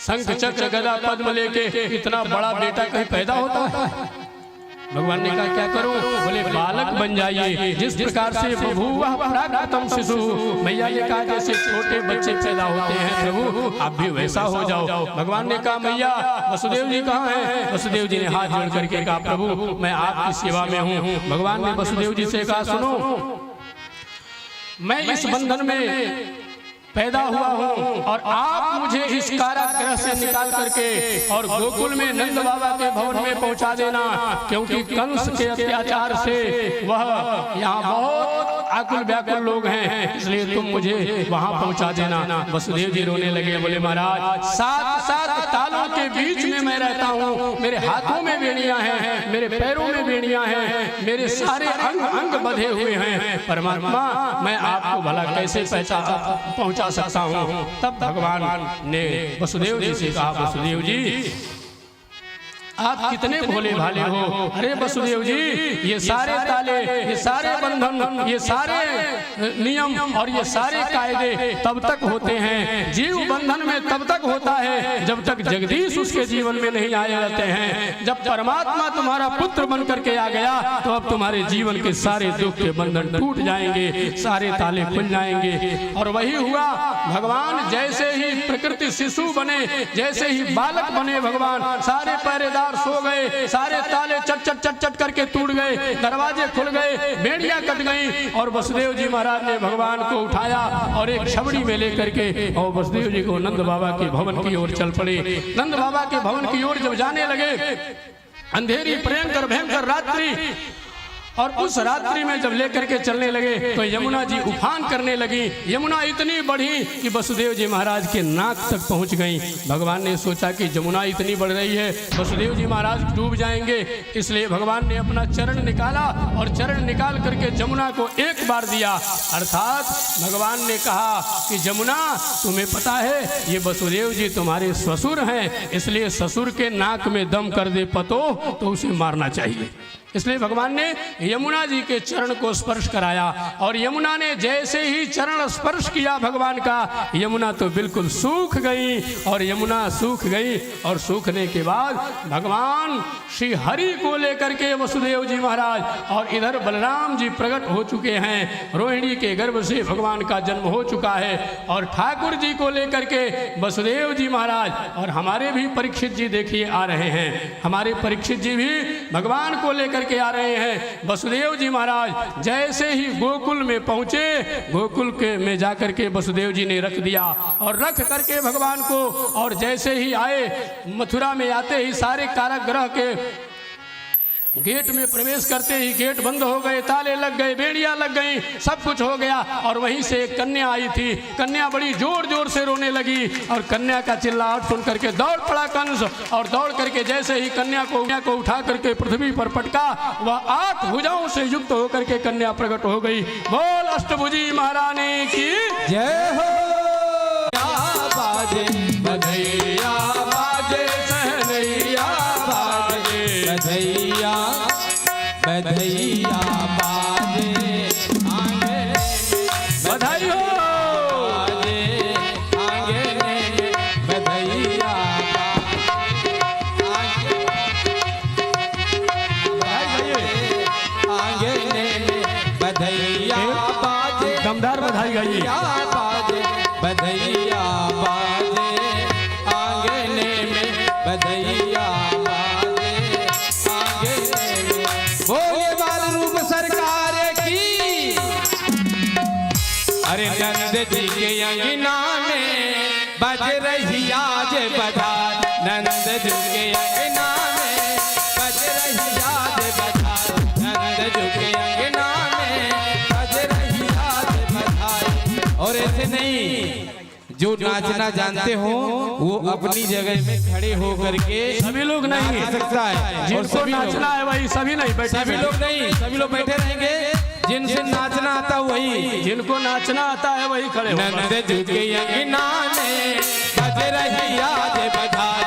शंख चक्र गदा पद्म लेके इतना बड़ा बेटा कहीं पैदा होता है? भगवान ने कहा क्या करूं? बोले बालक बन जाइए, जिस प्रकार से बभूवः प्राकृतं शिशु, मैया ने कहा जैसे छोटे बच्चे पैदा होते हैं प्रभु आप भी वैसा हो जाओ। भगवान ने कहा मैया वसुदेव जी कहाँ हैं? वसुदेव जी ने हाथ जोड़ करके कहा प्रभु मैं आपकी सेवा में हूँ। भगवान ने वसुदेव जी से कहा सुनो, मैं इस बंधन में पैदा हुआ हूँ और आप मुझे इस कारागृह से निकाल करके और गोकुल में नंद बाबा के भवन में पहुंचा देना, क्योंकि कंस के अत्याचार से वह यहाँ बहुत आकुल व्याकुल लोग हैं, इसलिए तुम मुझे वहाँ पहुंचा देना। वसुदेव जी रोने लगे, बोले महाराज 7 तालों के बीच में मैं रहता हूँ, मेरे हाथों में बेड़ियां हैं, मेरे पैरों में बेड़ियां हैं, मेरे सारे अंग अंग बंधे हुए हैं, परमात्मा मैं आपको भला कैसे पहुंचा सकता हूँ। तब भगवान ने वसुदेव जी से कहा वसुदेव जी आप कितने भोले भाले हो। अरे वसुदेव जी ये सारे ताले, ये सारे बंधन, ये सारे नियम और ये सारे कायदे तब तक होते हैं, जीव बंधन में तब तक होता है जब तक जगदीश उसके जीवन में नहीं आए रहते हैं। जब परमात्मा तुम्हारा पुत्र बन करके आ गया तो अब तुम्हारे जीवन के सारे दुख के बंधन टूट जाएंगे, सारे ताले खुल जाएंगे। और वही हुआ, भगवान जैसे ही प्रकृति शिशु बने, जैसे ही बालक बने, भगवान सारे पहरेदार सो गए, सारे ताले चट चट चट चट करके टूट गए, दरवाजे खुल गए, बेड़ियां कट गई और वसुदेव जी महाराज ने भगवान को उठाया और एक छबड़ी में लेकर के और वसुदेव जी को नंद बाबा के भवन की ओर चल पड़े। नंद बाबा के भवन की ओर जब जाने लगे, अंधेरी भयंकर रात्रि, और उस रात्रि में जब लेकर के चलने लगे तो यमुना जी उफान करने लगी। यमुना इतनी बढ़ी कि वसुदेव जी महाराज के नाक तक पहुंच गई। भगवान ने सोचा कि यमुना इतनी बढ़ रही है, वसुदेव जी महाराज डूब जाएंगे, इसलिए भगवान ने अपना चरण निकाला और चरण निकाल करके यमुना को एक बार दिया। अर्थात भगवान ने कहा कि यमुना तुम्हें पता है ये वसुदेव जी तुम्हारे ससुर हैं, इसलिए ससुर के नाक में दम कर दे पतो तो उसे मारना चाहिए। इसलिए भगवान ने यमुना जी के चरण को स्पर्श कराया और यमुना ने जैसे ही चरण स्पर्श किया भगवान का, यमुना तो बिल्कुल सूख गई। और यमुना सूख गई और सूखने के बाद भगवान श्री हरि को लेकर के वसुदेव जी महाराज और इधर बलराम जी प्रकट हो चुके हैं। रोहिणी के गर्भ से भगवान का जन्म हो चुका है और ठाकुर जी को लेकर के वसुदेव जी महाराज और हमारे भी परीक्षित जी देखिए आ रहे हैं। हमारे परीक्षित जी भी भगवान को लेकर के आ रहे हैं। वसुदेव जी महाराज जैसे ही गोकुल में पहुंचे, गोकुल के में जाकर के वसुदेव जी ने रख दिया और रख करके भगवान को, और जैसे ही आए मथुरा में आते ही सारे कारागृह के गेट में प्रवेश करते ही गेट बंद हो गए, ताले लग गए, बेड़ियां लग गई, सब कुछ हो गया। और वहीं से एक कन्या आई थी, कन्या बड़ी जोर जोर से रोने लगी और कन्या का चिल्लाहट सुन करके दौड़ पड़ा कंस और दौड़ करके जैसे ही कन्या को उठा करके पृथ्वी पर पटका, वह 8 भुजाओं से युक्त होकर के कन्या प्रकट हो गई। बोल अष्टभुजी महारानी की जय हो। बाजे बधैया बाजे सहनैया बाजे बधैया बधैया बाजे आंगन बधाई हो, आंगन बधैया आंगन बधैया बाजे, दमदार बधाई गाइए। बाजे बधैया बाजे आंगन में बधैया बाजे आंगन में। बोले बाल रूप सरकार की, अरे नंद जी के अंगना में बज रही आज बधाई, नंद जी के अंगना में बज रही आज बधाई, नंद जी के अंगना में बज रही आज बधाई। और ऐसे नहीं, जो नाचना जानते हो वो अपनी जगह में खड़े हो करके, सभी लोग नहीं सकता है, जिनको नाचना है वही, सभी नहीं बैठे, सभी लोग नहीं, सभी लोग बैठे रहेंगे। जिनसे नाचना आता वही, जिनको नाचना आता है वही खड़े। नंद जी के अंगना में बज रही आज बधाई,